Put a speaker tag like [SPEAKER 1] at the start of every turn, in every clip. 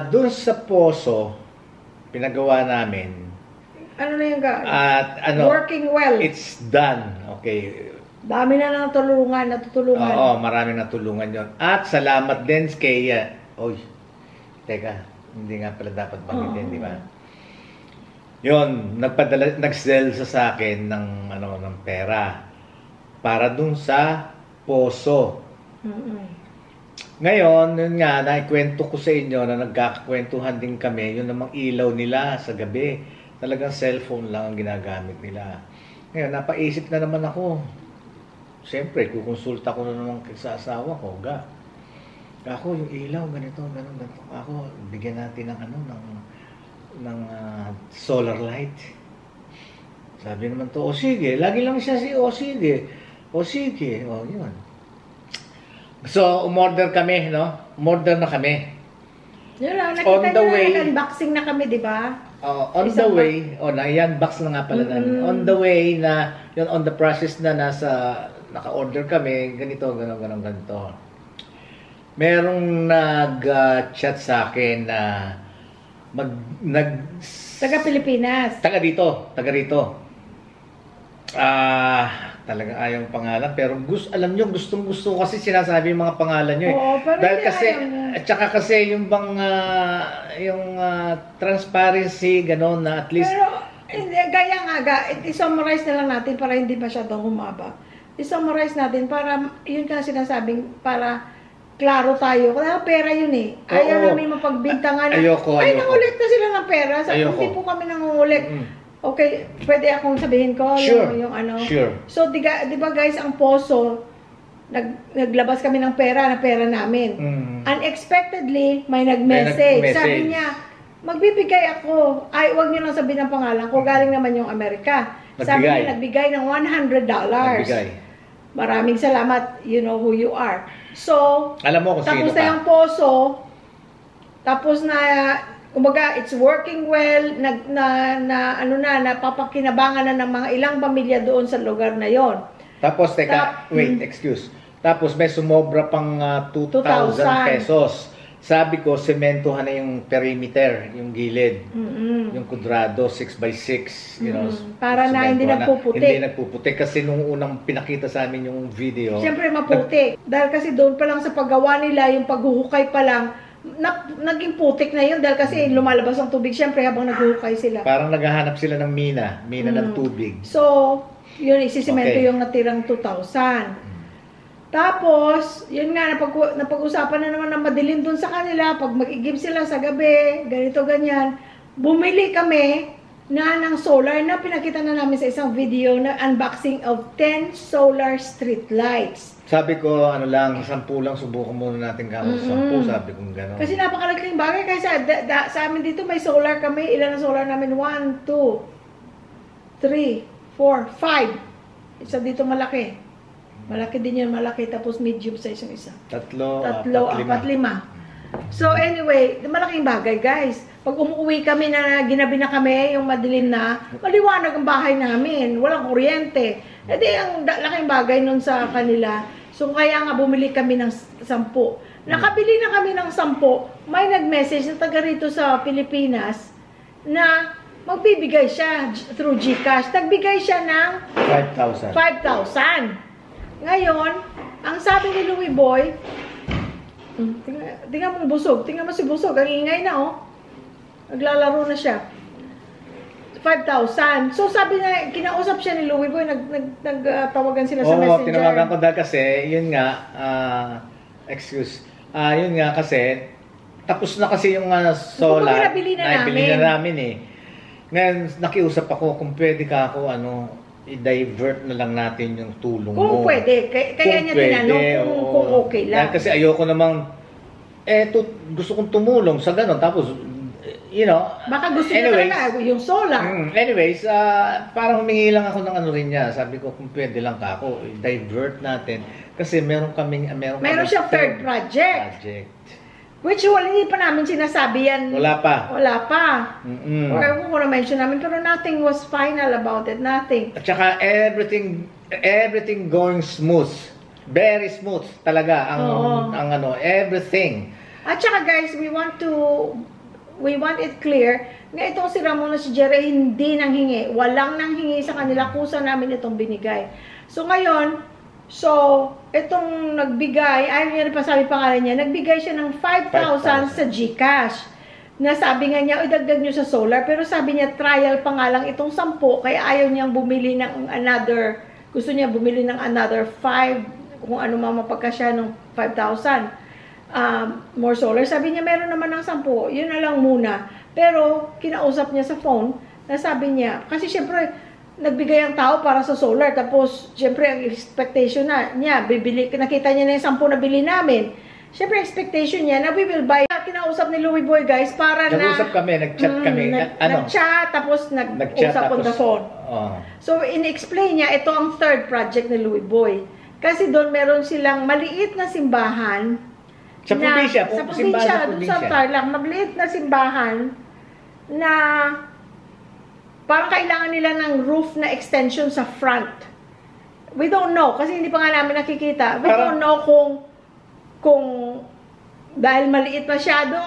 [SPEAKER 1] Doon sa poso, pinagawa namin.
[SPEAKER 2] Ano na yung
[SPEAKER 1] At ano,
[SPEAKER 2] working well.
[SPEAKER 1] it's done. Okay.
[SPEAKER 2] Dami na natutulungan.
[SPEAKER 1] Oo, marami natulungan yon. At salamat din kay, oy, teka, hindi nga pala dapat banggitin, di ba? Yon, nag-sell sa akin ng, ng pera para dun sa poso. Ngayon, yun nga, naikwento ko sa inyo na nagkakakwentuhan din kami, yun namang ilaw nila sa gabi. Talagang cellphone lang ang ginagamit nila. Ngayon, napaisip na naman ako. Siyempre, kukonsulta ko na naman sa asawa ko. Ako, yung ilaw, ganito. Ako, bigyan natin ng ng solar light. Sabi naman to, o sige. Lagi lang siya o sige. O sige. O, yun. So, umorder kami, no? Umorder na kami.
[SPEAKER 2] Yun lang, nakita nyo unboxing na kami, di ba?
[SPEAKER 1] On the way, na-unbox na nga pala namin. On the way na, yun, on the process na naka-order kami, ganito. Merong nag-chat sa akin na
[SPEAKER 2] taga-Pilipinas.
[SPEAKER 1] Taga rito. Talagang ayaw pangalan, pero alam nyo, gustong-gusto kasi sinasabi yung mga pangalan nyo.
[SPEAKER 2] Oo, pero
[SPEAKER 1] dahil kasi, at saka kasi yung bang, transparency, gano'n na at least.
[SPEAKER 2] Pero, gaya nga, i-summarize na lang natin para hindi masyadong humaba. I-summarize natin para, yun ka sinasabing, para klaro tayo. Kaya pera yun eh. Ayaw namin mapagbintangan.
[SPEAKER 1] Ayoko.
[SPEAKER 2] Nangulit na sila ng pera. Hindi po kami nangungulit. Okay, pwede akong sabihin ko
[SPEAKER 1] sure.
[SPEAKER 2] yung ano.
[SPEAKER 1] Sure.
[SPEAKER 2] So, di ba guys, ang poso, naglabas kami ng pera namin. Unexpectedly, may nag-message. Sabi niya, magbibigay ako. Ay, wag niyo lang sabihin ng pangalan ko. Galing naman yung Amerika. Sabi niya, nagbigay ng $100. Maraming salamat. You know who you are. So,
[SPEAKER 1] alam mo kung sino
[SPEAKER 2] tapos na yung poso, tapos na, kumbaga, it's working well, napapakinabangan na ng mga ilang pamilya doon sa lugar na yon.
[SPEAKER 1] Tapos, excuse. Tapos may sumobra pang 2,000 pesos. Sabi ko, sementohan na yung perimeter, yung gilid. Yung kudrado, 6x6.
[SPEAKER 2] Para na hindi nagpuputi.
[SPEAKER 1] Hindi nagpuputi. Kasi nung unang pinakita sa amin yung video.
[SPEAKER 2] Siyempre maputi. Dahil kasi doon pa lang sa paggawa nila, yung paghuhukay pa lang, naging putik na yun dahil kasi lumalabas ang tubig siyempre habang naghuhukay sila.
[SPEAKER 1] Parang naghahanap sila ng mina ng tubig.
[SPEAKER 2] So, yun isisimento yung natirang 2,000. Tapos, yun nga, napag-usapan na naman ng madilim dun sa kanila, pag mag-igib sila sa gabi, ganito, ganyan. Bumili kami ng solar na pinakita na namin sa isang video na unboxing of 10 solar street lights.
[SPEAKER 1] Sabi ko, 10 lang, subukan muna natin gamit 10, sabi ko gano'n.
[SPEAKER 2] Kasi napakalaking bagay, kasi sa amin dito may solar kami, ilan ang solar namin? 1, 2, 3, 4, 5. Isa dito malaki. Malaki din yun, malaki. Tapos medium size yung isa. Tatlo, 4, 5. So anyway, malaking bagay guys. Pag umuwi kami na ginabi na kami, yung madilim na, maliwanag ang bahay namin. Walang kuryente. E di, ang laking bagay nun sa kanila. So kaya nga bumili kami ng 10. Nakabili na kami ng 10. May nag-message na taga rito sa Pilipinas na magbibigay siya through GCash. Nagbigay siya ng 5,000. Ngayon, ang sabi ni Louie Boy, tingnan mo busog, tingnan mo si busog, ang ingay na oh. Naglalaro na siya. 5,000. So sabi na, kinausap siya ni Louie Boy, nagtawagan sila sa messenger. Oo,
[SPEAKER 1] tinawagan ko dahil kasi, yun nga, yun nga kasi, tapos na kasi yung solar,
[SPEAKER 2] nabili
[SPEAKER 1] na namin eh. Ngayon, nakiusap ako kung pwede ka ako, i-divert na lang natin yung tulong mo.
[SPEAKER 2] Kung pwede. Kaya niya tinanong kung okay lang.
[SPEAKER 1] Kasi ayoko namang, gusto kong tumulong sa gano'n. Tapos,
[SPEAKER 2] baka gusto niya talaga yung solar.
[SPEAKER 1] Anyways, parang humingi lang ako ng rin niya. Sabi ko, kung pwede lang ka ako, i-divert natin. Kasi meron
[SPEAKER 2] siya third project. Which hindi pa namin sinasabi yan.
[SPEAKER 1] Wala pa.
[SPEAKER 2] Or ewan ko na-mention namin, pero nothing was final about it. Nothing.
[SPEAKER 1] At saka everything going smooth. Very smooth talaga ang everything.
[SPEAKER 2] At saka guys, we want it clear na itong si Ramon at si Jerry hindi nanghingi. Walang nanghingi sa kanila, kusa namin itong binigay. So ngayon, itong nagbigay, ayaw niya rin pa sabi pangalan niya, nagbigay siya ng 5,000 sa GCash. Na sabi nga niya, idagdag niyo sa solar, pero sabi niya, trial pa nga lang itong 10, kaya ayaw niyang bumili ng another, gusto niya bumili ng another 5, kung ano mapagkasya ng 5,000. More solar. Sabi niya, meron naman ng 10, yun na lang muna. Pero, kinausap niya sa phone, na sabi niya, kasi syempre, nagbigay ang tao para sa solar, tapos, syempre, ang expectation niya, nakita niya na yung 10 na bili namin. Syempre, expectation niya na we will buy. Kinausap ni Louie Boy, guys, para
[SPEAKER 1] nag-usap kami, nag-chat kami.
[SPEAKER 2] Nag-chat, tapos nag-usap on the phone. So, in-explain niya, ito ang third project ni Louie Boy. Kasi doon meron silang maliit na simbahan.
[SPEAKER 1] Sa probinsya,
[SPEAKER 2] doon sa Tarlac, maliit na simbahan na parang kailangan nila ng roof na extension sa front. We don't know, kasi hindi pa nga namin nakikita. We don't know kung dahil maliit masyado,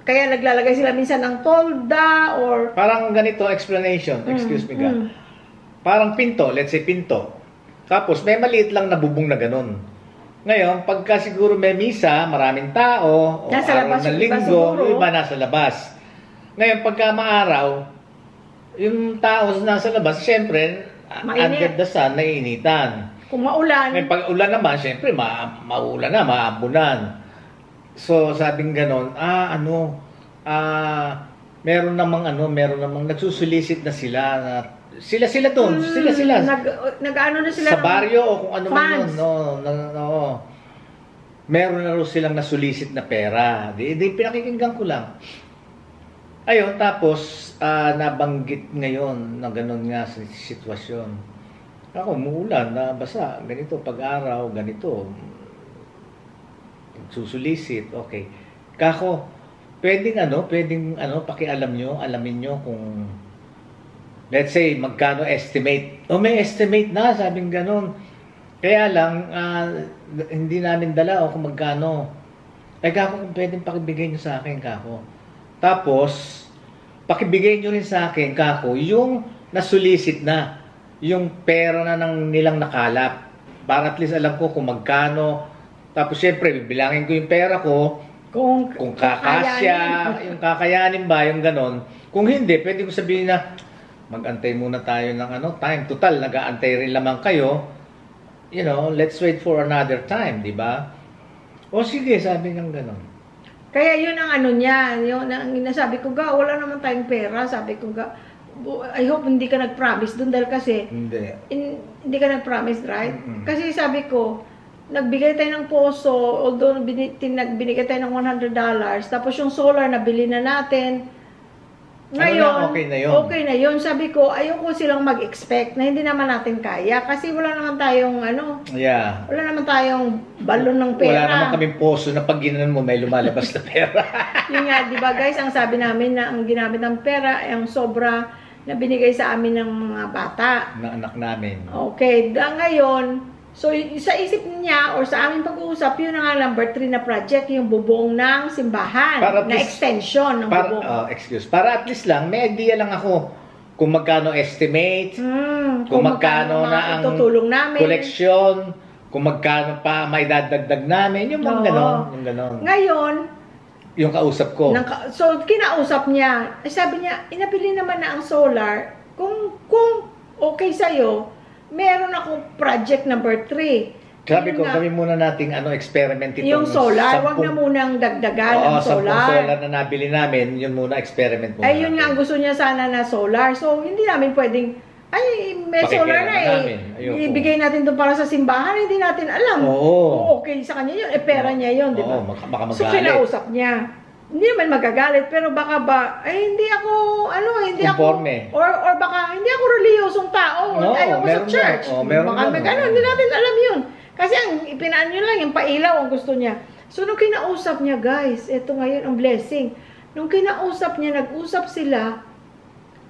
[SPEAKER 2] kaya naglalagay sila minsan ng tolda or...
[SPEAKER 1] Parang ganito explanation, excuse me ga. Parang pinto, let's say pinto. Tapos may maliit lang na bubong na ganun. Ngayon, pagka siguro may misa, maraming tao, o
[SPEAKER 2] nasa
[SPEAKER 1] araw
[SPEAKER 2] labas,
[SPEAKER 1] ng linggo, yung iba nasa labas. Ngayon, pagka maaraw, yung tao nasa labas, syempre, under the sun, naiinitan.
[SPEAKER 2] Kung maulan.
[SPEAKER 1] Ngayon, pag ulan naman, syempre, maulan na, maambunan. So, sabing ganon, meron namang nagsusulisit na sila, sila doon, sila.
[SPEAKER 2] Nag-ano na sila
[SPEAKER 1] sa baryo o kung ano man yun, no. Meron na rin silang nasulisit na pera. Di pinakikinggan ko lang. Ayun, tapos, nabanggit ngayon na ganon nga sa sitwasyon. Ako, umuulan, basa, ganito, pag-araw, ganito. Susulisit, okay. Kako, pwedeng pakialam nyo, alamin nyo kung, let's say, magkano estimate. May estimate na, sabing ganon. Kaya lang, hindi namin dala o kung magkano. Kako, kung pwedeng pakibigay nyo sa akin, kako. Tapos, pakibigay nyo rin sa akin, kako, yung nasulisit na, yung pera na nilang nakalap. Para at least alam ko kung magkano. Tapos, syempre, bibilangin ko yung pera ko, kung kakasya, yung kakayanin ba, yung ganon. Kung hindi, pwede ko sabihin na, mag-antay muna tayo ng time. Total, nag-aantay rin lamang kayo. Let's wait for another time, di ba? O sige, sabi ng ganon.
[SPEAKER 2] Kaya yun ang niya, yun ang nasabi ko, wala naman tayong pera. Sabi ko, I hope hindi ka nag-promise dun dahil kasi, hindi ka nag-promise, right? Kasi sabi ko, nagbigay tayo ng poso, although binigay tayo ng $100, tapos yung solar, nabili na natin. Ngayon, okay na yun. Sabi ko, ayoko silang mag-expect na hindi naman natin kaya. Kasi wala naman tayong, wala naman tayong balon ng pera.
[SPEAKER 1] Wala naman kaming poso na pag ginanon mo, may lumalabas na pera.
[SPEAKER 2] Yun nga, di ba guys, ang sabi namin na ang ginamit ng pera ay ang sobra na binigay sa amin ng mga bata.
[SPEAKER 1] Ng anak namin.
[SPEAKER 2] Okay, ngayon, so, sa isip niya or sa aming pag-uusap, yun ang number 3 na project, yung bubong ng simbahan, na extension ng bubong.
[SPEAKER 1] Para at least lang, may idea lang ako kung magkano estimate, kung magkano na ang
[SPEAKER 2] itutulong namin,
[SPEAKER 1] koleksyon, kung magkano pa may dadagdag namin, yung mga ganon.
[SPEAKER 2] Ngayon,
[SPEAKER 1] yung kausap ko.
[SPEAKER 2] So, kinausap niya, sabi niya, inabili naman na ang solar, kung okay sa'yo, meron akong project number 3.
[SPEAKER 1] Sabi ko, gawin muna nating experiment itong
[SPEAKER 2] yung solar, wag na munang dagdagan ang solar.
[SPEAKER 1] 10 solar na nabili namin, yun muna experiment muna.
[SPEAKER 2] Yun nga ang gusto niya sana na solar. So, hindi namin pwedeng, may solar na ibigay natin doon para sa simbahan, hindi natin alam. Kung okay sa kanya yun, pera niya yun, di ba?
[SPEAKER 1] Baka magalit.
[SPEAKER 2] So, kinausap niya. Hindi naman magagalit, pero baka hindi ako, hindi
[SPEAKER 1] conforme.
[SPEAKER 2] ako, or baka hindi ako reliyosong tao, ayaw ko sa church. Baka hindi natin alam yun. Kasi ang ipinaan nyo lang, yung pailaw ang gusto niya. So, nung kinausap niya, guys, ito ngayon ang blessing. Nung kinausap niya, nag-usap sila,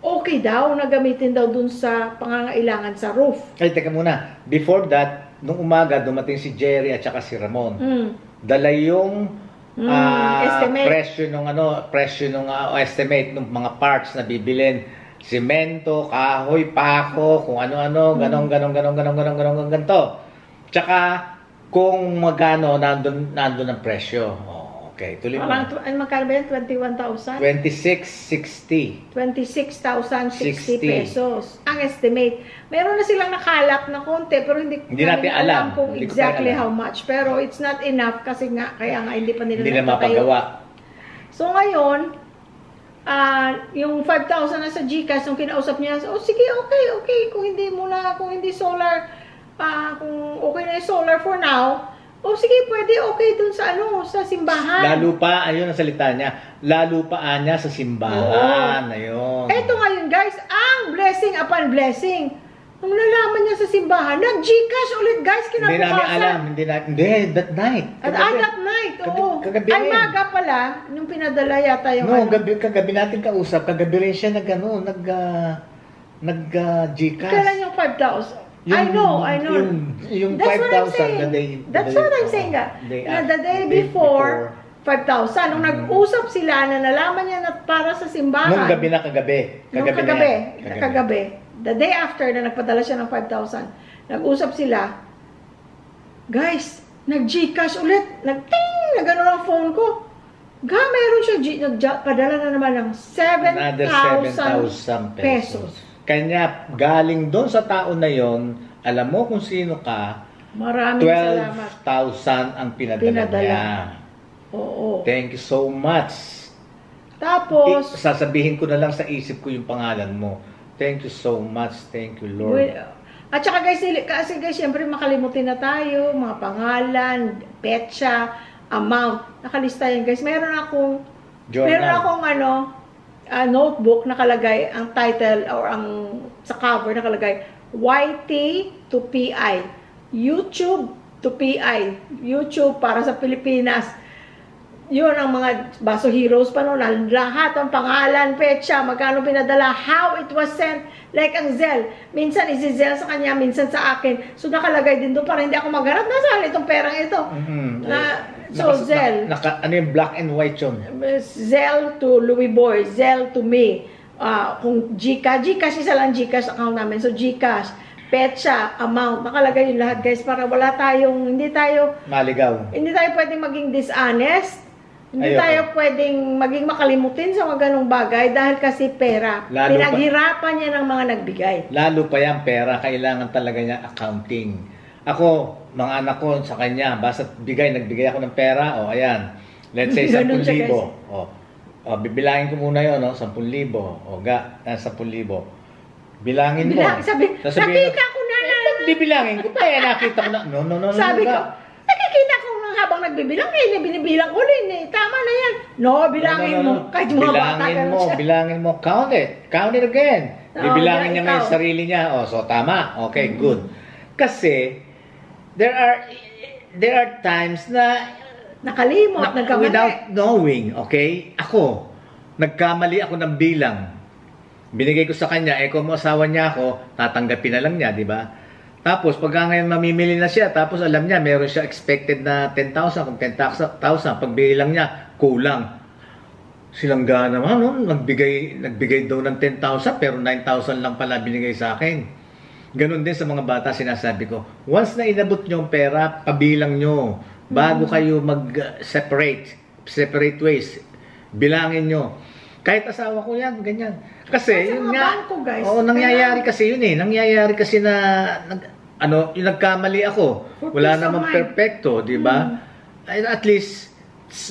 [SPEAKER 2] okay daw, na gamitin daw dun sa pangangailangan sa roof.
[SPEAKER 1] Ay, teka muna. Before that, nung umaga, dumating si Jerry at saka si Ramon. Dala yung
[SPEAKER 2] Estimate.
[SPEAKER 1] presyo ng estimate ng mga parts na bibilin. Semento, kahoy, pako, kung ano-ano, ganong, ganito. Tsaka, kung magano nandun ang presyo. Oh, okay, tuloy mo.
[SPEAKER 2] Magkano ba yan? 21,000?
[SPEAKER 1] 2660.
[SPEAKER 2] 26,060 pesos. Ang estimate. Meron na silang nakalap na konti, pero hindi
[SPEAKER 1] natin alam
[SPEAKER 2] kung exactly how much. Pero it's not enough kasi kaya nga hindi pa nila
[SPEAKER 1] mapagawa.
[SPEAKER 2] So ngayon, yung 5,000 na sa GCash, yung kinausap niya, oh sige, okay, kung hindi solar, kung okay na yung solar for now, oh sige, pwede okay dun sa simbahan.
[SPEAKER 1] Lalo pa, ayun ang salita niya, lalo pa niya sa simbahan, ayun.
[SPEAKER 2] Eto ngayon guys, ang blessing upon blessing. Nung nalaman niya sa simbahan, nag-GCash ulit guys, kinabukasan.
[SPEAKER 1] Hindi namin alam, that night.
[SPEAKER 2] That night, oo.
[SPEAKER 1] Kagabi
[SPEAKER 2] Ay, maga pala, nung pinadala yata yung
[SPEAKER 1] kagabi natin kausap, kagabi rin siya nag-GCash.
[SPEAKER 2] Kailan yung 5,000? I know.
[SPEAKER 1] Yung 5,000
[SPEAKER 2] That's what I'm saying. The day before, 5,000. Nung nag-usap sila na nalaman niya na para sa simbahan.
[SPEAKER 1] Nung kagabi.
[SPEAKER 2] Kagabi. The day after na nagpadala siya ng 5,000, nag-usap sila, guys, nag-GCash ulit, nag-gano ang phone ko. Meron siya, nagpadala na naman ng 7,000 pesos.
[SPEAKER 1] Kanya, galing doon sa tao na yon, alam mo kung sino ka,
[SPEAKER 2] maraming salamat.
[SPEAKER 1] 12,000 ang pinadala niya.
[SPEAKER 2] Oo.
[SPEAKER 1] Thank you so much.
[SPEAKER 2] Tapos,
[SPEAKER 1] sasabihin ko na lang sa isip ko yung pangalan mo. Thank you so much. Thank you, Lord.
[SPEAKER 2] At saka guys, kasi guys, syempre makalimutin na tayo, mga pangalan, petsa, amount. Nakalista yan guys. Meron akong notebook nakalagay, ang title or sa cover nakalagay, YT to PI. YouTube to PI. YouTube para sa Pilipinas. Yun ang mga Baso Heroes pa noon. Lahat ang pangalan, petsa, magkano pinadala, how it was sent, like ang Zelle. Minsan isi-Zelle sa kanya, minsan sa akin. So nakalagay din doon para hindi ako magharap. Nasaan itong perang ito? Zelle.
[SPEAKER 1] Ano yung black and white yun?
[SPEAKER 2] Zelle to Louis Boy, Zelle to me. Kung GCash, isa lang GCash account namin. So GCash, petsa, amount, nakalagay yung lahat guys para hindi tayo
[SPEAKER 1] maligaw.
[SPEAKER 2] Hindi tayo pwedeng maging dishonest. Hindi tayo pwedeng maging makalimutin sa mga ganong bagay dahil kasi pera. Pinaghirapan niya ng mga nagbigay.
[SPEAKER 1] Lalo pa yan, pera, kailangan talaga niya accounting. Ako, mga anak ko sa kanya, basta nagbigay ako ng pera, ayan. Let's say 10,000. Bibilangin ko muna yun, 10,000. 10,000. Bilangin mo.
[SPEAKER 2] Nakita ko na.
[SPEAKER 1] Bibilangin ko pa, nakita ko na. No.
[SPEAKER 2] Sabi ko, nakikita ko habang nagbibilang, binibilang ko rin, tama na yan. No, bilangin mo. Kahit mga bata
[SPEAKER 1] bilangin mo. Count it again. Bibilangin niya may sarili niya. So tama. Okay, good. Kasi, there are times na
[SPEAKER 2] nakalimot, nagkamali.
[SPEAKER 1] Without knowing, okay? Ako, nagkamali ako ng bilang. Binigay ko sa kanya, kung mo asawa niya ako, tatanggapin na lang niya, di ba? Tapos, pag ngayon mamimili na siya, tapos alam niya, meron siya expected na 10,000, kung 10,000, pagbilang niya, kulang. Silangga naman, nagbigay daw ng 10,000, pero 9,000 lang pala binigay sa akin. Ganon din sa mga bata, sinasabi ko, once na inabot nyo ang pera, pabilang nyo, bago kayo separate ways, bilangin nyo. Kahit asawa ko yan, ganyan. Kasi, yun nga, nangyayari kasi yun nangyayari kasi na, yung nagkamali ako. Wala namang perfecto, di ba? At least,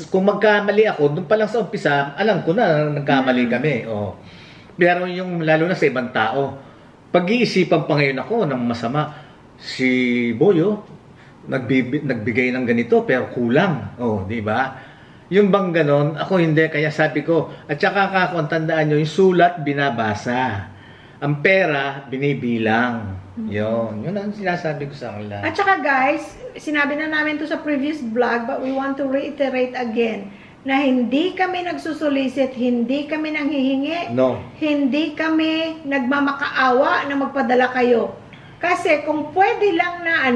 [SPEAKER 1] kung magkamali ako, doon pa lang sa umpisa, alam ko na nagkamali kami. Pero yung lalo na sa ibang tao, pag-iisipan pa ngayon ako ng masama, si Boyo, nagbigay ng ganito, pero kulang. Di ba? Yung bang ganon, ako hindi, kaya sabi ko, at saka kung tandaan nyo, yung sulat, binabasa. Ang pera, binibilang. Yun ang sinasabi ko sa kanila.
[SPEAKER 2] At saka guys, sinabi na namin to sa previous vlog, but we want to reiterate again, na hindi kami nagsusolicit, hindi kami nanghihingi, hindi kami nagmamakaawa na magpadala kayo. Kasi kung pwede lang na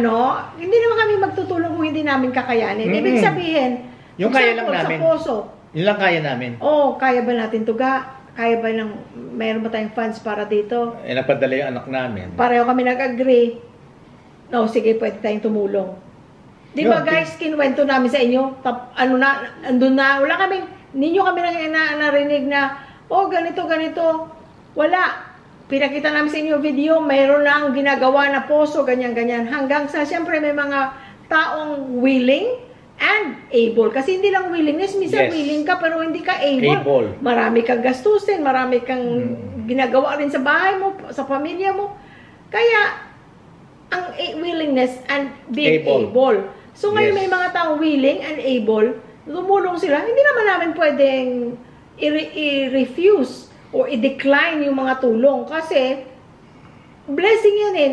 [SPEAKER 2] hindi naman kami magtutulong kung hindi namin kakayanin. Ibig sabihin,
[SPEAKER 1] Yung kaya lang
[SPEAKER 2] Example,
[SPEAKER 1] namin.
[SPEAKER 2] Sa poso.
[SPEAKER 1] Yun lang kaya namin.
[SPEAKER 2] Oh, kaya ba natin tuga? Kaya ba mayroon ba tayong funds para dito?
[SPEAKER 1] Napadala yung anak namin.
[SPEAKER 2] Pareho kami nag-agree. No, sige, pwede tayong tumulong. Di ba
[SPEAKER 1] Yun,
[SPEAKER 2] guys, kinuwento namin sa inyo, andun na, wala kaming, ninyo kami narinig na, oh, ganito, ganito. Wala. Pinakita namin sa inyo video, mayroon na ang ginagawa na poso, ganyan-ganyan. Hanggang sa, siyempre, may mga taong willing and able. Kasi hindi lang willingness, minsan
[SPEAKER 1] Yes.
[SPEAKER 2] willing ka pero hindi ka able.
[SPEAKER 1] Able.
[SPEAKER 2] Marami kang gastusin, marami kang ginagawa rin sa bahay mo, sa pamilya mo. Kaya, ang willingness and being able. So ngayon
[SPEAKER 1] Yes.
[SPEAKER 2] may mga taong willing and able, tumulong sila. Hindi naman namin pwedeng i-refuse o i-decline yung mga tulong kasi blessing yan eh.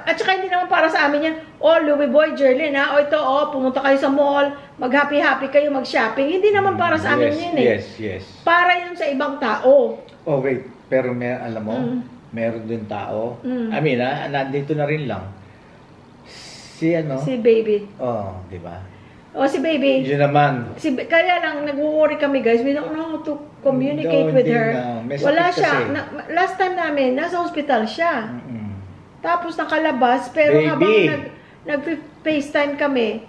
[SPEAKER 2] At saka hindi naman para sa amin yan, oh, Louie Boy, Jerlyn ha, o ito, oh, pumunta kayo sa mall, mag-happy-happy kayo, mag-shopping. Hindi naman para sa amin yan eh.
[SPEAKER 1] Yes.
[SPEAKER 2] Para yun sa ibang tao.
[SPEAKER 1] Oh, wait. Pero alam mo, meron din tao. I mean, nandito na rin lang. Si
[SPEAKER 2] Si baby.
[SPEAKER 1] Oh, di ba?
[SPEAKER 2] Oh, si baby.
[SPEAKER 1] Yun naman.
[SPEAKER 2] Kaya lang, nag-worry kami guys. We don't know how to communicate with her. Wala siya. Last time namin, nasa hospital siya. Tapos nakalabas, pero habang nag-FaceTime kami,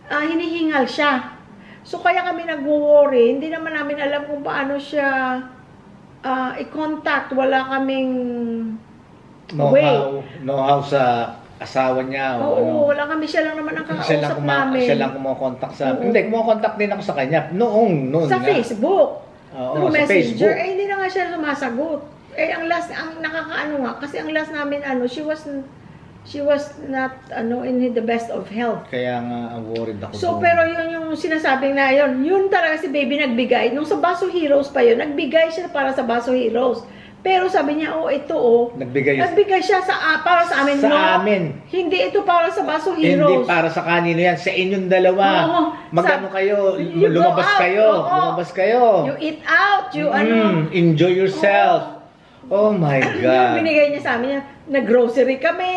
[SPEAKER 2] hinihingal siya. So kaya kami nag-worry. Hindi naman namin alam kung paano siya i-contact. Wala kaming
[SPEAKER 1] know-how sa asawa niya o ano.
[SPEAKER 2] Wala kami, siya lang naman ang kakausap namin.
[SPEAKER 1] Siya lang kumakontak sa akin. Hindi, kumakontak din ako sa kanya. Noon
[SPEAKER 2] sa
[SPEAKER 1] nga.
[SPEAKER 2] Facebook. Through
[SPEAKER 1] sa
[SPEAKER 2] Messenger.
[SPEAKER 1] Facebook.
[SPEAKER 2] Hindi na nga siya sumasagot. Ang nakakaano nga, kasi ang last namin, she was not, in the best of health.
[SPEAKER 1] Kaya nga, worried ako.
[SPEAKER 2] So, pero yun yung sinasabing na yun talaga si baby nagbigay. Nung sa Baso Heroes pa yun, nagbigay siya para sa Baso Heroes. Pero sabi niya, nagbigay siya para sa amin.
[SPEAKER 1] Amin.
[SPEAKER 2] Hindi ito para sa Baso Heroes.
[SPEAKER 1] Hindi para sa kanino yan. Sa inyong dalawa. Magano kayo, lumabas kayo.
[SPEAKER 2] You eat out,
[SPEAKER 1] enjoy yourself. Oh my God.
[SPEAKER 2] Yung binigay niya sa amin, nag-grocery kami,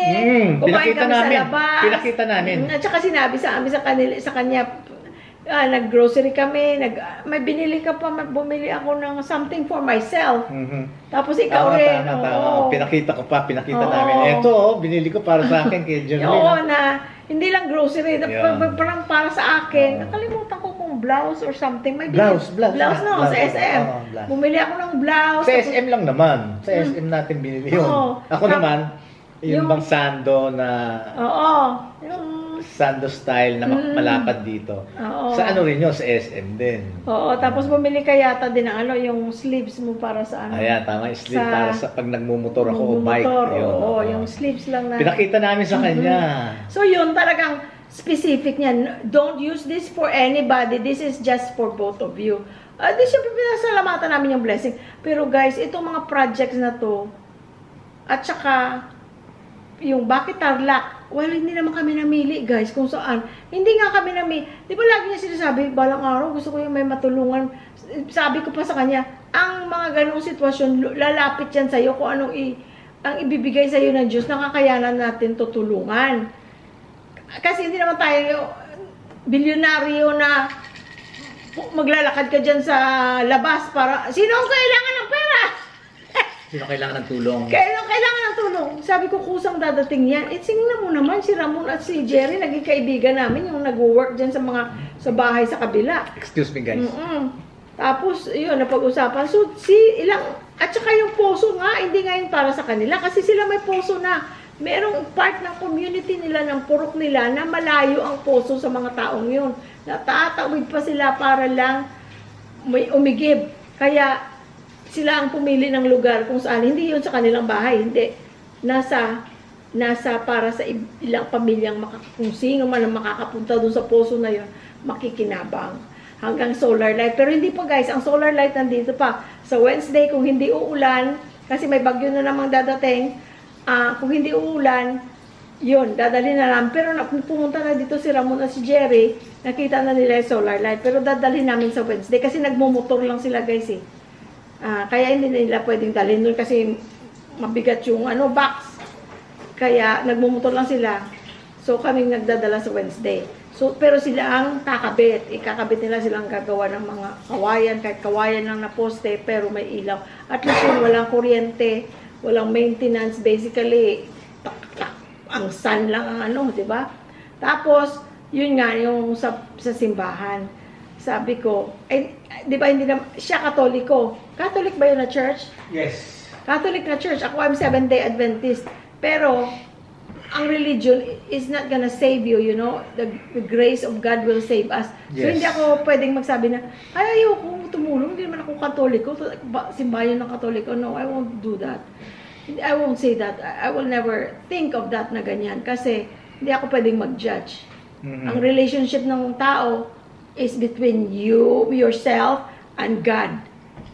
[SPEAKER 2] kumain kami sa labas.
[SPEAKER 1] Pinakita namin.
[SPEAKER 2] At saka sinabi sa amin sa kanya, nag-grocery kami, may binili ka pa, bumili ako ng something for myself. Tapos ikaw rin.
[SPEAKER 1] Tama. Pinakita namin. Ito, binili ko para sa akin kay Jerlyn.
[SPEAKER 2] Oo, hindi lang grocery, parang para sa akin. Nakalimutan ko kung blouse or something. May
[SPEAKER 1] Blouse,
[SPEAKER 2] sa SM. Bumili ako ng blouse.
[SPEAKER 1] Sa SM lang naman. Sa SM natin binili yun. Ako naman, yung bang sando na... Sando style na malapad dito. Sa rin yun, sa SM din.
[SPEAKER 2] Tapos bumili ka yata din ng yung sleeves mo para sa
[SPEAKER 1] Ayan, tama, sleeve para sa pag nagmumotor ako o bike.
[SPEAKER 2] Yung sleeves lang na.
[SPEAKER 1] Pinakita namin sa kanya.
[SPEAKER 2] So yun, talagang specific niyan. Don't use this for anybody. This is just for both of you. Di syempre pinasalamatan namin yung blessing. Pero guys, itong mga projects na to, at saka yung bakit Tarlac, hindi naman kami namili guys kung saan. Hindi nga kami namili. Di ba lagi niya sinasabi, balang araw gusto ko yung may matulungan. Sabi ko pa sa kanya, ang mga ganong sitwasyon, lalapit yan sa'yo kung anong ang ibibigay sa'yo ng Diyos, nakakayanan natin tutulungan. Kasi hindi naman tayo bilyonaryo na maglalakad ka dyan sa labas para, sino ang kailangan ng pera?
[SPEAKER 1] Sino kailangan ng tulong?
[SPEAKER 2] Kailangan ng tulong. Sabi ko, kusang dadating yan. Tingnan mo naman, si Ramon at si Jerry, naging kaibigan namin, yung nag-work dyan sa bahay sa kabila.
[SPEAKER 1] Excuse me, guys.
[SPEAKER 2] Tapos, yun, napag-usapan. So, at saka yung poso nga, hindi nga yun para sa kanila. Kasi sila may poso na. Merong part ng community nila, ng purok nila, na malayo ang poso sa mga taong yun. Natatawid pa sila para lang may umigib. Kaya, sila ang pumili ng lugar kung saan, hindi yun sa kanilang bahay, hindi. Nasa para sa ilang pamilyang, kung sino man ang makakapunta doon sa poso na yun, makikinabang. Hanggang solar light. Pero hindi pa guys, ang solar light nandito pa. Sa Wednesday, kung hindi uulan, kasi may bagyo na namang dadating, kung hindi uulan, yun, dadalhin na namin. Pero pumunta na dito si Ramon at si Jerry, nakita na nila yung solar light. Pero dadalhin namin sa Wednesday, kasi nagmumotor lang sila guys eh. Kaya hindi nila pwedeng dalhin doon kasi mabigat yung box. Kaya nagmumotor lang sila. So, kaming nagdadala sa Wednesday. So, pero sila ang kakabit. Ikakabit nila silang gagawa ng mga kawayan, kahit kawayan lang na poste, pero may ilaw. At least yun, walang kuryente, walang maintenance. Basically, ang sun lang ang ano, di ba? Tapos, yun nga, yung sa simbahan. Sabi ko, di ba, hindi na, siya Katoliko. Catholic ba yun na church?
[SPEAKER 1] Yes.
[SPEAKER 2] Catholic na church. Ako, I'm Seventh-day Adventist. Pero, ang religion is not gonna save you, you know? The grace of God will save us. So,
[SPEAKER 1] Yes.
[SPEAKER 2] hindi ako pwedeng magsabi na, ay, ayoko tumulong. Hindi naman ako Katoliko. Simbahan ng Katoliko. No, I won't do that. I won't say that. I will never think of that na ganyan. Kasi, hindi ako pwedeng mag-judge. Ang relationship ng tao is between you, yourself, and God.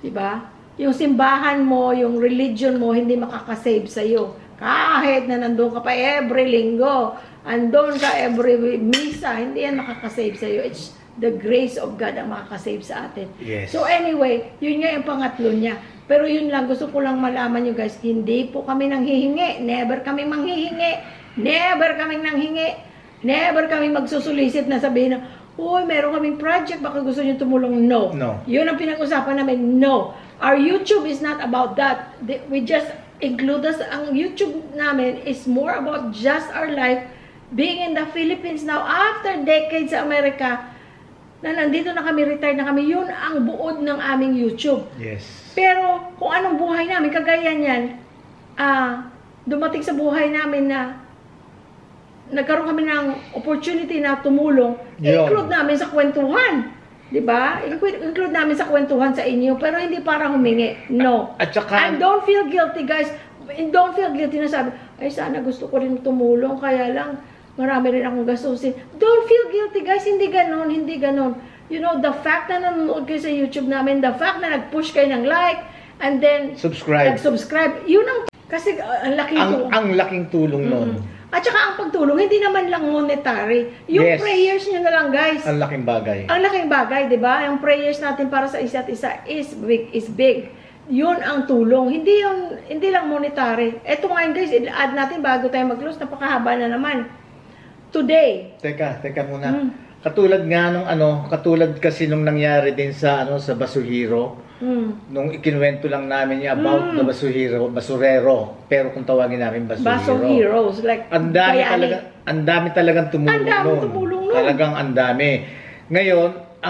[SPEAKER 2] Diba? Yung simbahan mo, yung religion mo, hindi makakasave sa'yo. Kahit na nandun ka pa every linggo, andun ka every misa, hindi yan makakasave sa'yo. It's the grace of God ang makakasave sa atin.
[SPEAKER 1] Yes.
[SPEAKER 2] So anyway, yun nga yung pangatlo niya. Pero yun lang, gusto ko lang malaman nyo guys, hindi po kami nanghihingi. Never kami manghihingi. Never kami nanghingi. Never kami magsusulisit na sabihin na, uy, meron kaming project, baka gusto nyo tumulong. No. Yun ang pinag-usapan namin. No. Our YouTube is not about that. We just include us. Ang YouTube namin is more about just our life being in the Philippines now after decades sa Amerika na nandito na kami, retired na kami. Yun ang buod ng aming YouTube.
[SPEAKER 1] Yes.
[SPEAKER 2] Pero kung anong buhay namin, kagaya niyan, dumating sa buhay namin na nagkaroon kami ng opportunity na tumulong, include namin sa kwentuhan. Diba? Include namin sa kwentuhan sa inyo, pero hindi para humingi. No.
[SPEAKER 1] At saka,
[SPEAKER 2] and don't feel guilty, guys. Don't feel guilty na sabi, ay sana gusto ko rin tumulong, kaya lang marami rin akong gastusin. Don't feel guilty, guys. Hindi ganon, hindi ganon. You know, the fact na nanonood kayo sa YouTube namin, the fact na nag-push kayo ng like, and then nag-subscribe, yun ang, kasi ang laking tulong.
[SPEAKER 1] Ang laking tulong nun.
[SPEAKER 2] At saka ang pagtulong, hindi naman lang monetary. Yung prayers nyo na lang, guys.
[SPEAKER 1] Ang laking bagay.
[SPEAKER 2] Ang laking bagay, di ba? Yung prayers natin para sa isa't isa is big. Yun ang tulong. Hindi lang monetary. Eto ngayon, guys, i-add natin bago tayo mag-close. Napakahaba na naman. Today.
[SPEAKER 1] Teka muna. Katulad kasi nung nangyari din sa Basuhero. Nung ikinuwento lang namin niya about the basurero, pero kung tawagin namin
[SPEAKER 2] Basuheroes, like
[SPEAKER 1] ang dami talagang tumulong noon. Talagang ang dami. Ngayon,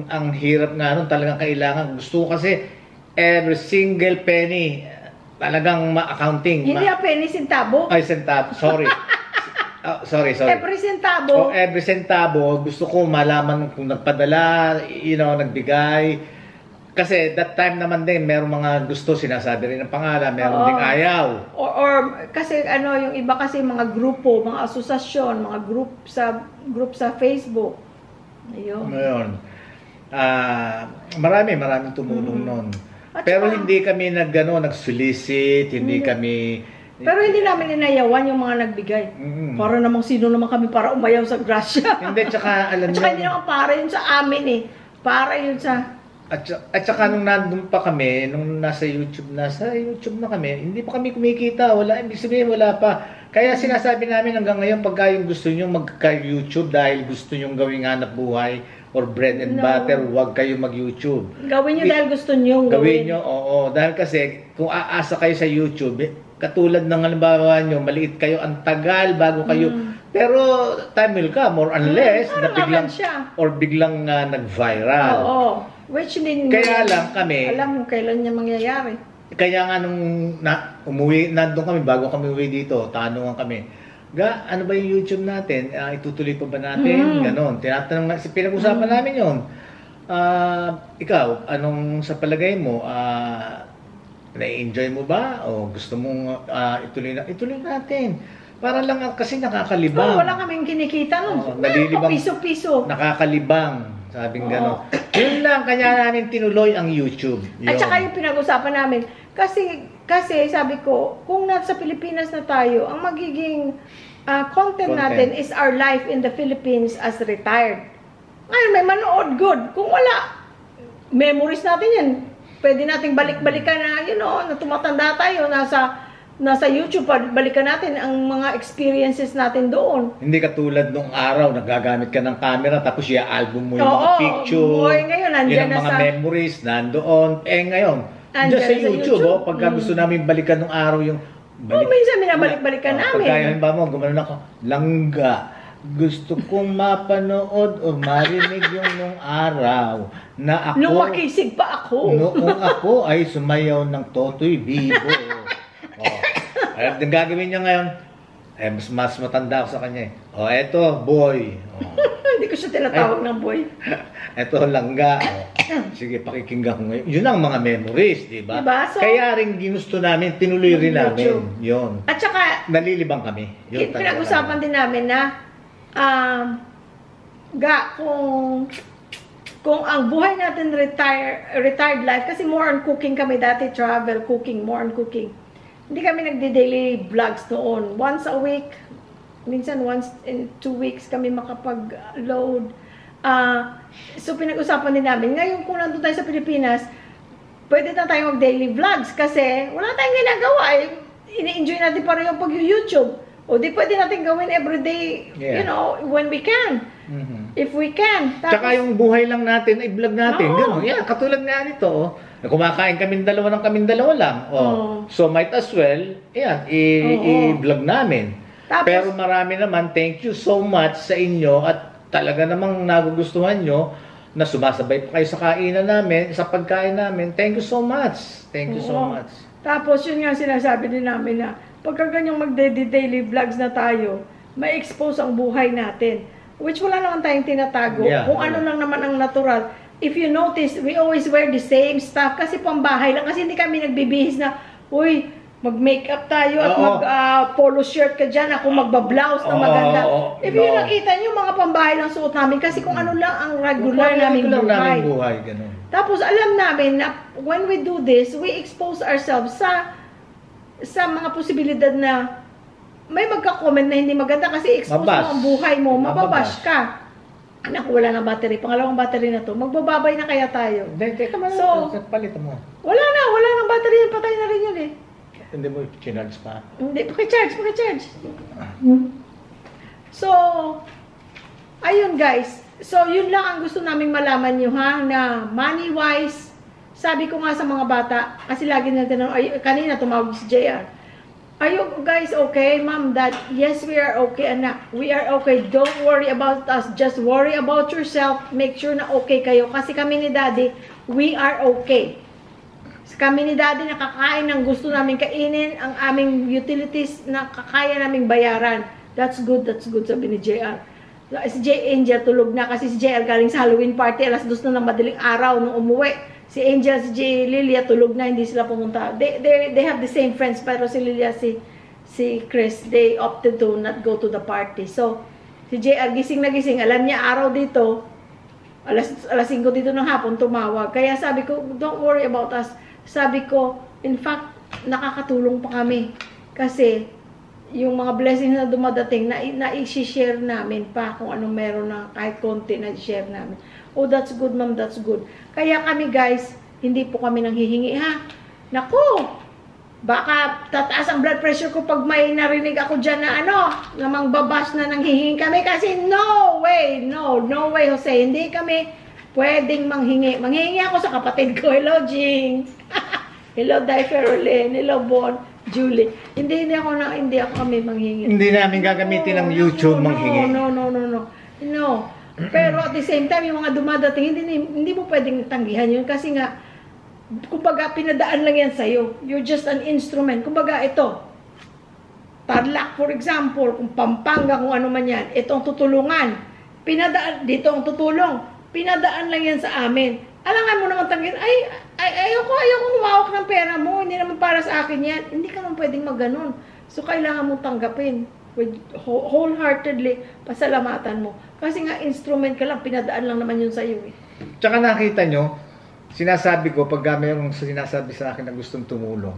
[SPEAKER 1] ang hirap nga nun, talagang kailangan. Gusto ko kasi every single penny talagang ma-accounting.
[SPEAKER 2] Hindi penny, centavo.
[SPEAKER 1] Ay, centavo. Sorry. Sorry.
[SPEAKER 2] Every centavo.
[SPEAKER 1] Every centavo, gusto ko malaman kung nagpadala, nagbigay. Kasi that time naman din, merong mga gusto, sinasabi rin ng pangalan, meron ding ayaw.
[SPEAKER 2] Or kasi yung iba kasi mga grupo, mga asosasyon, mga group sa Facebook. Ayun.
[SPEAKER 1] Maraming tumulong nun. Pero hindi kami nag-solicit, hindi kami...
[SPEAKER 2] Pero hindi namin inayawan yung mga nagbigay. Para namang sino naman kami para umayaw sa grasya.
[SPEAKER 1] Hindi, tsaka alam
[SPEAKER 2] niyo. Hindi naman para yun sa amin eh. Para yun sa...
[SPEAKER 1] At saka nung nandun pa kami, nung nasa YouTube na kami, hindi pa kami kumikita. Ibig sabihin, wala pa. Kaya sinasabi namin hanggang ngayon, pagka yung gusto nyo magka-YouTube dahil gusto nyo gawing hanap buhay or bread and butter, huwag kayo mag-YouTube.
[SPEAKER 2] Gawin nyo dahil gusto nyo.
[SPEAKER 1] Gawin nyo, oo. Dahil kasi, kung aasa kayo sa YouTube, katulad ng halimbawa nyo, maliit kayo, ang tagal bago kayo. Pero time will come, or unless, biglang nag-viral.
[SPEAKER 2] Oo. Which din,
[SPEAKER 1] kaya lang kami,
[SPEAKER 2] alam mo kailan niya mangyayari.
[SPEAKER 1] Kaya nga nung nandun kami, bago kami uwi dito, tanungan kami, ano ba yung YouTube natin? Itutuloy pa ba natin? Ganon. Tinatanong na, pinag-usapan namin yun. Ikaw, anong sa palagay mo? Na-enjoy mo ba? O gusto mong ituloy natin? Para lang kasi nakakalibang.
[SPEAKER 2] Wala kaming kinikita nun. Piso-piso.
[SPEAKER 1] Nakakalibang. Sabing gano'n. Yun lang, kanya namin tinuloy ang YouTube. Yun.
[SPEAKER 2] At saka yung pinag-usapan namin, kasi sabi ko, kung nasa Pilipinas na tayo, ang magiging content natin is our life in the Philippines as retired. Ngayon, may manood good. Kung wala, memories natin yan. Pwede nating balik-balikan na, na tumatanda tayo, nasa nasa YouTube, balikan natin ang mga experiences natin doon.
[SPEAKER 1] Hindi katulad nung araw, nagagamit ka ng camera, tapos i-album mo yung mga
[SPEAKER 2] Oo,
[SPEAKER 1] picture.
[SPEAKER 2] boy, ngayon,
[SPEAKER 1] yun
[SPEAKER 2] nandyan
[SPEAKER 1] ang
[SPEAKER 2] na
[SPEAKER 1] mga
[SPEAKER 2] sa...
[SPEAKER 1] memories, nandoon. Ngayon,
[SPEAKER 2] Andyan
[SPEAKER 1] just sa
[SPEAKER 2] sa
[SPEAKER 1] YouTube,
[SPEAKER 2] YouTube.
[SPEAKER 1] pagka gusto namin balikan nung araw yung...
[SPEAKER 2] minsan binabalik-balikan namin.
[SPEAKER 1] Pagka yun ba mo, gumanon ako, langga. Gusto kong mapanood o marinig yung nung araw na ako...
[SPEAKER 2] Nung makisig pa ako.
[SPEAKER 1] Noong ako ay sumayaw ng Totoy Bibo. Ang gagawin niya ngayon, mas matanda ako sa kanya eh. Eto, boy.
[SPEAKER 2] Hindi ko siya tinatawag ng boy.
[SPEAKER 1] Eto, langga. Sige, pakikinggan ko ngayon. Yun ang mga memories, di ba?
[SPEAKER 2] Diba? So,
[SPEAKER 1] kaya rin ginusto namin, tinuloy rin namin. Yun.
[SPEAKER 2] At saka,
[SPEAKER 1] nalilibang kami.
[SPEAKER 2] pinag-usapan din namin na kung ang buhay natin retired life, kasi more on cooking kami dati, travel, cooking, more on cooking. Hindi kami nagde-daily vlogs noon. Once a week, minsan once in 2 weeks kami makapag-load. So pinag-usapan din namin, ngayon kung nandun tayo sa Pilipinas, pwede na tayo mag-daily vlogs kasi wala tayong ginagawa eh. Ini-enjoy natin pa rin yung pag-YouTube. O di pwede natin gawin everyday, you know, when we can. If we can.
[SPEAKER 1] Tapos, tsaka yung buhay lang natin, i-vlog natin. Gano'n. Yan, katulad nga nito. Kumakain kaming dalawa lang. So might as well, yan, i-vlog namin. Tapos, pero marami naman, thank you so much sa inyo at talaga namang nagugustuhan nyo na sumasabay pa kayo sa kainan namin, sa pagkain namin. Thank you so much. Thank you so much.
[SPEAKER 2] Tapos yun nga sinasabi din namin na pagka ganyang mag-daily vlogs na tayo, may expose ang buhay natin. Which wala naman tayong tinatago. Kung ano lang naman ang natural. If you notice, we always wear the same stuff kasi pambahay lang. Kasi hindi kami nagbibihis na, uy, mag-makeup tayo at mag-polo shirt ka dyan, ako magba-blouse na maganda. If you nakita nyo, mga pambahay lang suot namin kasi kung ano lang ang regular naming buhay. Tapos alam namin na when we do this, we expose ourselves sa mga posibilidad na may magka-comment na hindi maganda kasi expose mo ang buhay mo, mababash ka. Anak, wala na battery. Pangalawang battery na to. Magbababay na kaya tayo.
[SPEAKER 1] Teka man, palit mo.
[SPEAKER 2] Wala nang battery. Patay na rin yun eh.
[SPEAKER 1] Hindi mo chinarge pa?
[SPEAKER 2] Hindi, pakicharge. So, ayun guys. So, yun lang ang gusto naming malaman nyo ha, na money-wise, sabi ko nga sa mga bata, kasi lagi natin, kanina tumawag si JR, are you guys okay, mom, dad? Yes, we are okay, anak. We are okay. Don't worry about us. Just worry about yourself. Make sure na okay kayo. Kasi kami ni daddy, we are okay. Kami ni daddy nakakain ng gusto namin kainin, ang aming utilities na kakaya naming bayaran. That's good, sabi ni JR. Si J. Angel tulog na kasi si JR galing sa Halloween party, alas 2 na ng madaling araw nung umuwi. Si Angel, si J. Lilia tulog na, hindi sila pumunta. They have the same friends, pero si Lilia, si Chris, they opted to not go to the party. So, si JR gising na gising, alam niya araw dito, alas 5 dito ng hapon, tumawag. Kaya sabi ko, don't worry about us. Sabi ko, in fact, nakakatulong pa kami. Kasi, yung mga blessings na dumadating, na i-share namin pa kung anong meron na kahit konti na i-share namin. Oh, that's good, ma'am, that's good. Kaya kami, guys, hindi po kami nanghihingi, ha? Naku! Baka tataas ang blood pressure ko pag may narinig ako dyan na na mangbabash na nanghihingi kami. Kasi no way, Jose. Hindi kami pwedeng manghingi. Manghingi ako sa kapatid ko. Hello, Jing. Hello, Dai Ferolin. Hello, Bon. Julie. Hindi ako kami manghingi.
[SPEAKER 1] Hindi namin gagamitin ang YouTube manghingi.
[SPEAKER 2] No. Pero at the same time, yung mga dumadating, hindi mo pwedeng tanggihan yun kasi nga, kumbaga, pinadaan lang yan sa'yo. You're just an instrument. Kumbaga, ito, Tarlac, for example, kung Pampanga, kung ano man yan, itong tutulungan, pinadaan, dito ang tutulong, pinadaan lang yan sa amin. Alangan mo naman tanggihan, ayoko humawak ng pera mo, hindi naman para sa akin yan. Hindi ka naman pwedeng magganon. So, kailangan mo tanggapin. With wholeheartedly, pasalamatan mo. Kasi nga, instrument ka lang, pinadaan lang naman yun sa'yo eh.
[SPEAKER 1] Tsaka nakita nyo, sinasabi ko, pag mayroong sinasabi sa akin na gustong tumulong,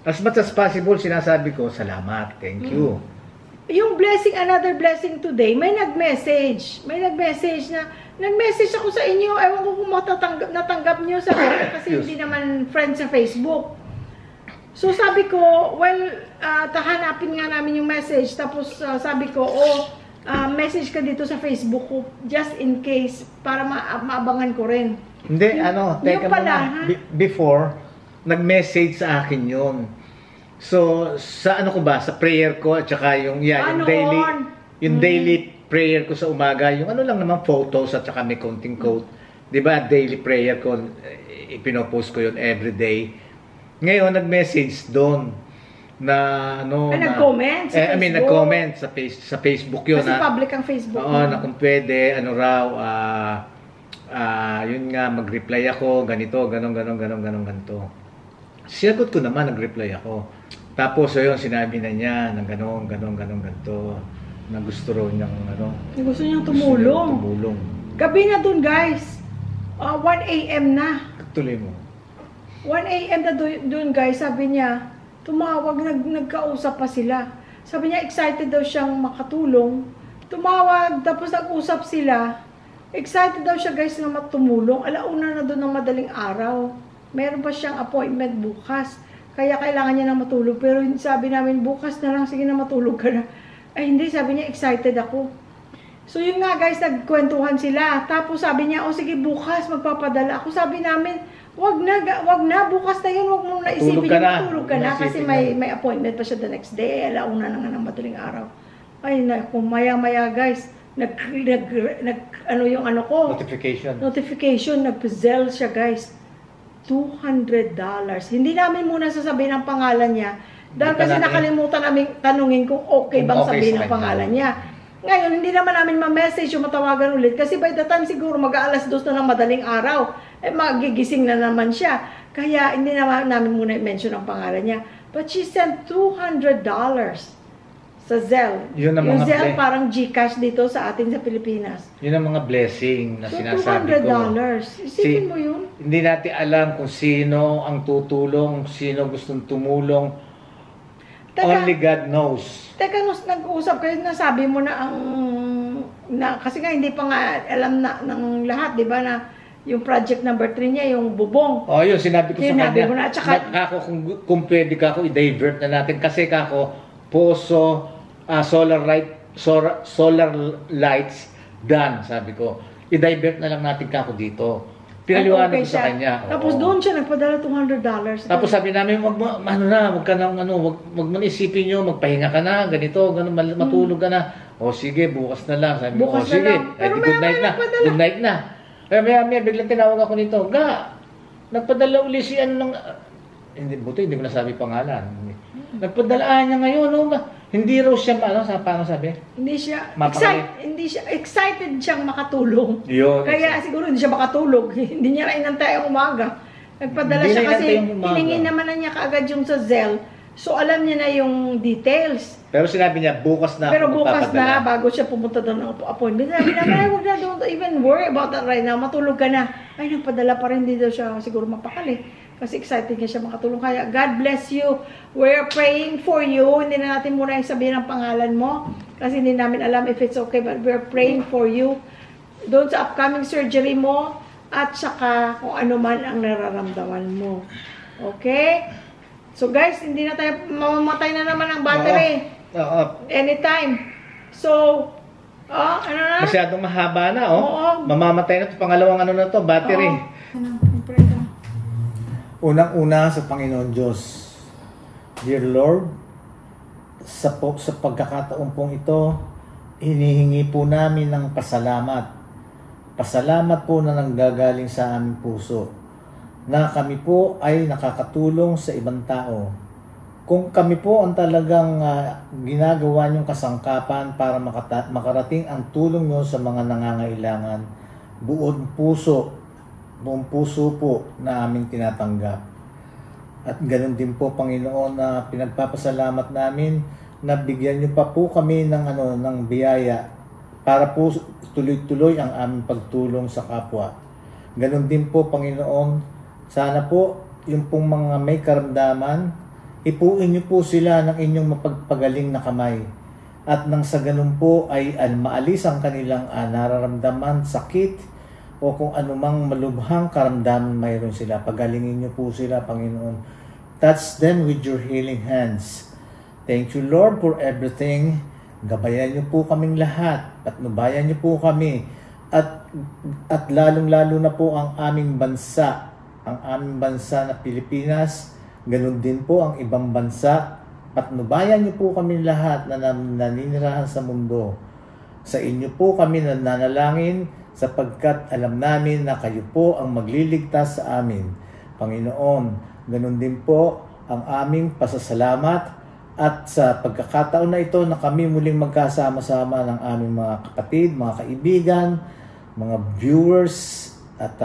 [SPEAKER 1] as much as possible, sinasabi ko, salamat, thank you.
[SPEAKER 2] Yung blessing, another blessing today, may nag-message ako sa inyo, ewan ko kung natanggap nyo sa kasi hindi naman friends sa Facebook. So sabi ko, well, tahanapin nga namin yung message. Tapos sabi ko, message ka dito sa Facebook ko just in case para maabangan ko rin.
[SPEAKER 1] Hindi, teka muna. Before, nag-message sa akin yun. So, sa ano ko ba? Sa prayer ko at saka yung daily prayer ko sa umaga. Yung ano lang naman photos at saka may konting quote. Diba, daily prayer ko, ipinopost ko yun everyday. Ngayon, nag-message doon na
[SPEAKER 2] nag-comment sa Facebook.
[SPEAKER 1] Nag-comment sa Facebook yun.
[SPEAKER 2] Kasi public ang Facebook.
[SPEAKER 1] Oo, na kung pwede, yun nga, mag-reply ako, ganito, ganito. Sinagot ko naman, nag-reply ako. Tapos, yun, sinabi na niya ng ganito, na gusto raw niyang,
[SPEAKER 2] gusto niyang tumulong. Gabi na dun, guys. 1 a.m. na.
[SPEAKER 1] Tuloy mo.
[SPEAKER 2] 1 a.m. na doon guys, sabi niya, tumawag, nagkausap pa sila. Sabi niya, excited daw siyang makatulong. Tumawag, tapos nag-usap sila. Excited daw siya guys na matumulong. Alauna na doon ng madaling araw. Meron pa siyang appointment bukas. Kaya kailangan niya na matulog. Pero sabi namin, bukas na lang, sige na matulog ka na. Ay hindi, sabi niya, excited ako. So yun nga guys, nagkwentuhan sila. Tapos sabi niya, sige bukas, magpapadala ako. Sabi namin, wag na, bukas na yun, wag mo na isipin yung matulog ka na kasi may appointment pa siya the next day, alauna na nga ng madaling araw. Ay, kung maya-maya guys, notification, nag-Zelle siya guys, $200. Hindi namin muna sasabihin ang pangalan niya, dahil kasi nakalimutan namin tanungin kung okay bang sabihin ang pangalan niya. Ngayon, hindi naman namin ma-message o matawagan ulit kasi by the time siguro mag-aalas 2 na ng madaling araw, magigising na naman siya. Kaya hindi naman namin muna i-mention ang pangalan niya. But she sent $200 sa Zelle.
[SPEAKER 1] Yung
[SPEAKER 2] Zelle parang GCash dito sa atin sa Pilipinas.
[SPEAKER 1] Yun ang mga blessing na sinasabi ko.
[SPEAKER 2] $200. Isipin mo yun?
[SPEAKER 1] Hindi natin alam kung sino ang tutulong, sino gustong tumulong. Only God knows.
[SPEAKER 2] Teka, nag-uusap kayo, nasabi mo na kasi nga hindi pa nga alam na ng lahat, di ba, na yung project number 3 niya, yung bubong.
[SPEAKER 1] Yun, sinabi ko sa kanya.
[SPEAKER 2] Mo na, tsaka,
[SPEAKER 1] kung pwede ka ako, i-divert na natin. Kasi poso, solar lights, done, sabi ko. I-divert na lang natin dito. Pinaliwanag ko sa kanya.
[SPEAKER 2] Tapos doon siya nagpadala $200.
[SPEAKER 1] Tapos sabi namin, wag mo na isipin nyo, magpahinga ka na, ganito, matulog ka na. Sige, bukas na lang. Sabi ko, sige, good night na. Kaya maya, biglang tinawag ako nito, nagpadala uli si hindi ko nasabi pangalan. Nagpadalaan niya ngayon, hindi raw siya, paano sabi?
[SPEAKER 2] Hindi siya excited siyang makatulong.
[SPEAKER 1] Yun,
[SPEAKER 2] kaya siguro hindi siya makatulog. Hindi niya rin inantay ang umaga. Nagpadala siya kasi hiningin naman na niya kaagad yung sa Zelle. So alam niya na yung details.
[SPEAKER 1] Pero sinabi niya, bukas na
[SPEAKER 2] Pero bukas na, bago siya pumunta doon ng appointment. Sabi naman, huwag na, don't even worry about that right now. Matulog ka na. Ay, nagpadala pa rin, hindi daw siya siguro mapakali. Kasi excited niya siya makatulong. Kaya, God bless you. We're praying for you. Hindi na natin muna yung sabihin ang pangalan mo. Kasi hindi namin alam if it's okay. But we're praying for you. Doon sa upcoming surgery mo. At saka kung ano man ang nararamdaman mo. Okay? So guys, hindi na tayo, mamamatay na naman ang battery. Anytime. So, ano na?
[SPEAKER 1] Masyadong mahaba na, Mamamatay na ito. Pangalawang battery. Unang-una sa Panginoon Diyos. Dear Lord, sa pagkakataon pong ito, hinihingi po namin ng pasalamat. Pasalamat po na nanggagaling sa aming puso. Na kami po ay nakakatulong sa ibang tao. Kung kami po ang talagang ginagawa niyong kasangkapan para makarating ang tulong niyo sa mga nangangailangan, buong puso po na aming tinatanggap. At ganoon din po, Panginoon, na pinagpapasalamat namin na bigyan niyo pa po kami ng biyaya para po tuloy-tuloy ang aming pagtulong sa kapwa. Ganoon din po, Panginoon, sana po yung pong mga may karamdaman, ipuin niyo po sila ng inyong mapagpagaling na kamay. At nang sa ganun po ay maalis ang kanilang nararamdaman, sakit, o kung anumang malubhang karamdaman mayroon sila. Pagalingin niyo po sila, Panginoon. touch them with your healing hands. Thank you, Lord, for everything. Gabayan niyo po kaming lahat, patnubayan niyo po kami, at lalong-lalo na po ang aming bansa na Pilipinas, ganun din po ang ibang bansa. Patnubayan niyo po kami lahat na naninirahan sa mundo. Sa inyo po kami nananalangin sapagkat alam namin na kayo po ang magliligtas sa amin. Panginoon, ganun din po ang aming pasasalamat at sa pagkakataon na ito na kami muling magkasama-sama ng aming mga kapatid, mga kaibigan, mga viewers at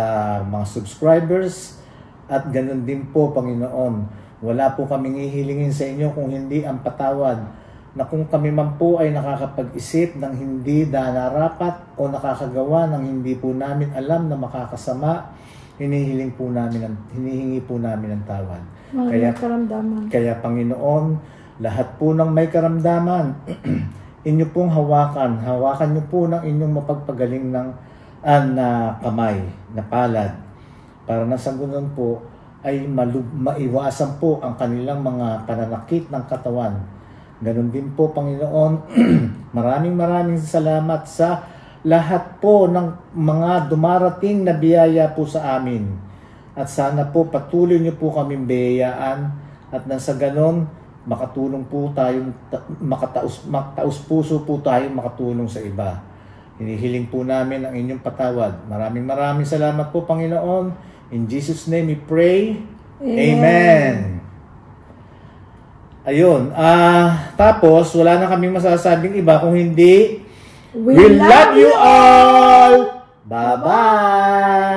[SPEAKER 1] mga subscribers. At ganun din po, Panginoon, wala po kaming hihilingin sa inyo kung hindi ang patawad, na kung kami man po ay nakakapag-isip ng hindi nararapat o nakakagawa ng hindi po namin alam na makakasama, hinihingi po namin ang tawad. Kaya Panginoon, lahat po ng may karamdaman, inyo pong hawakan niyo po ng inyong mapagpagaling ng kamay, na palad, para na sa ganun po ay maiwasan po ang kanilang mga pananakit ng katawan. Ganun din po, Panginoon, maraming salamat sa lahat po ng mga dumarating na biyaya po sa amin. At sana po patuloy niyo po kaming biyayaan at nasa ganun makatulong po tayo, makataus puso po tayo makatulong sa iba. Hinihiling po namin ang inyong patawad. Maraming salamat po, Panginoon. In Jesus' name we pray. Amen. Ayun. Tapos, wala na kaming masasabing iba kung hindi, we love you all! Bye-bye!